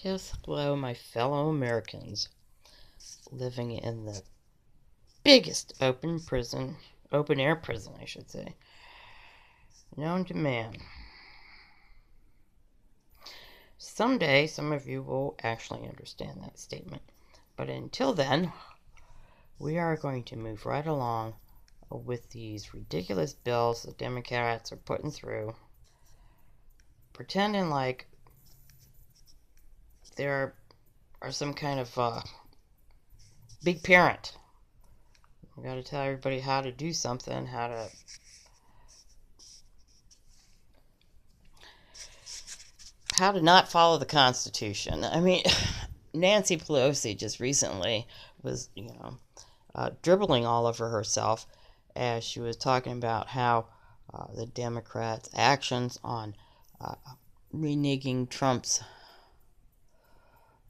Yes, hello, my fellow Americans living in the biggest open air prison, I should say, known to man. Someday, some of you will actually understand that statement. But until then, we are going to move right along with these ridiculous bills the Democrats are putting through, pretending like there are some kind of big parent. We got to tell everybody how to do something, how to not follow the Constitution. I mean, Nancy Pelosi just recently was, dribbling all over herself as she was talking about how the Democrats' actions on uh, reneging Trump's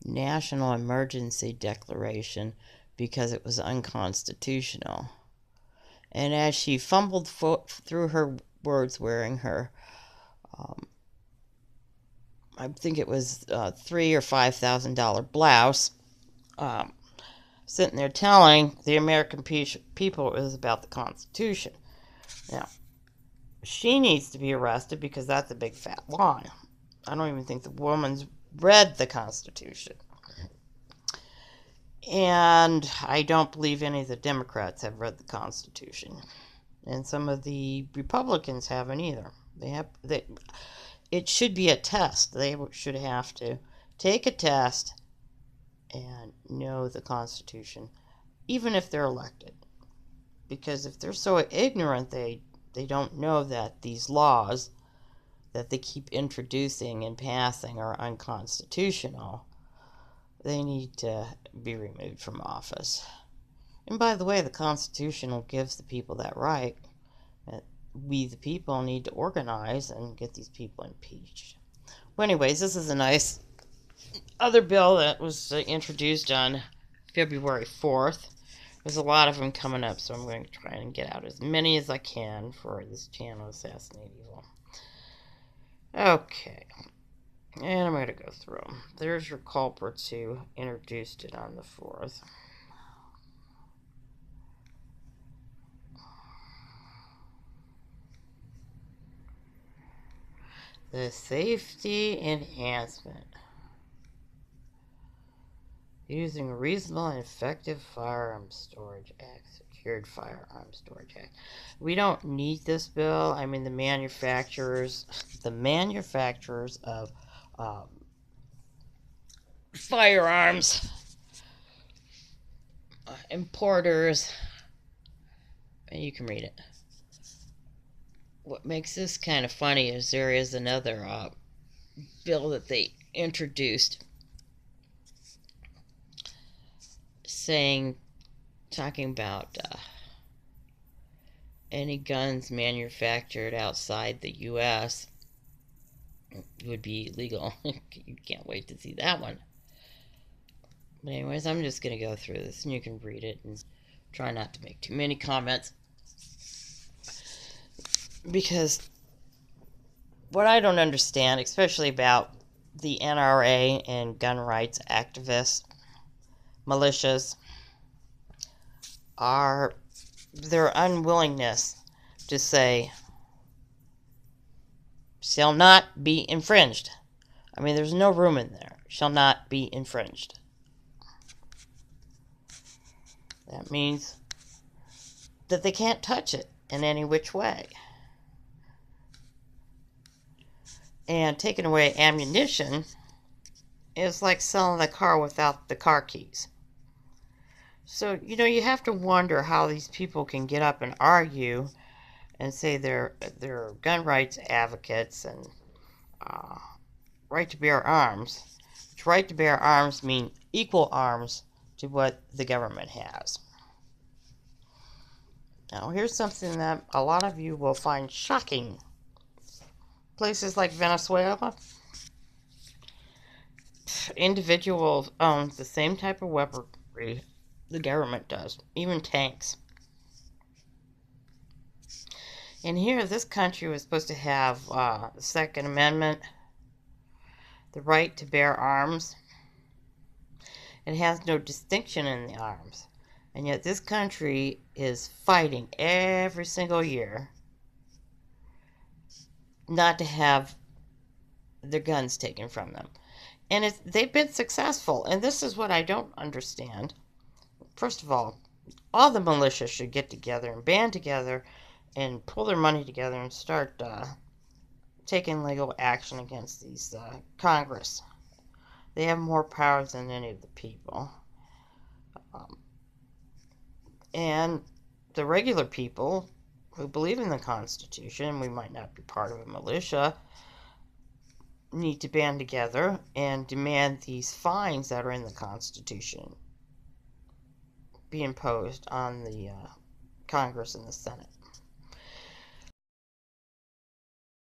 national emergency declaration because it was unconstitutional. And as she fumbled through her words wearing her I think it was $3,000 or $5,000 blouse, um, sitting there telling the American people it was about the Constitution. Now, she needs to be arrested because that's a big fat lie. I don't even think the woman's read the Constitution. And I don't believe any of the Democrats have read the Constitution. And some of the Republicans haven't either. It should be a test. They should have to take a test and know the Constitution, even if they're elected. Because if they're so ignorant they don't know that these laws that they keep introducing and passing are unconstitutional, they need to be removed from office. And by the way, the Constitution gives the people that right. We, the people, need to organize and get these people impeached. Well, anyways, this is a nice other bill that was introduced on February 4th. There's a lot of them coming up, so I'm going to try and get out as many as I can for this channel, Assassinate Evil. Okay, and I'm going to go through them. There's your culprits who introduced it on the 4th. The Safety Enhancement. Using Reasonable and Effective Firearms Storage Act. Secured Firearms Storage Act. We don't need this bill. I mean, the manufacturers of firearms, importers, and you can read it. What makes this kind of funny is there is another bill that they introduced talking about any guns manufactured outside the U.S. would be illegal. You can't wait to see that one. But anyways, I'm just going to go through this and you can read it and try not to make too many comments. Because what I don't understand, especially about the NRA and gun rights activists, militias, are their unwillingness to say shall not be infringed. I mean, there's no room in there. Shall not be infringed. That means that they can't touch it in any which way. And taking away ammunition is like selling a car without the car keys. So, you have to wonder how these people can get up and argue and say they're gun rights advocates and right to bear arms. Which right to bear arms mean equal arms to what the government has. Now, here's something that a lot of you will find shocking. Places like Venezuela, individuals own the same type of weaponry the government does, even tanks. And here, this country was supposed to have the Second Amendment, the right to bear arms. It has no distinction in the arms. And yet this country is fighting every single year not to have their guns taken from them. And they've been successful. And this is what I don't understand. First of all the militia should get together and band together and pull their money together and start taking legal action against these Congress. They have more powers than any of the people. And the regular people who believe in the Constitution, we might not be part of a militia, need to band together and demand these fines that are in the Constitution be imposed on the Congress and the Senate.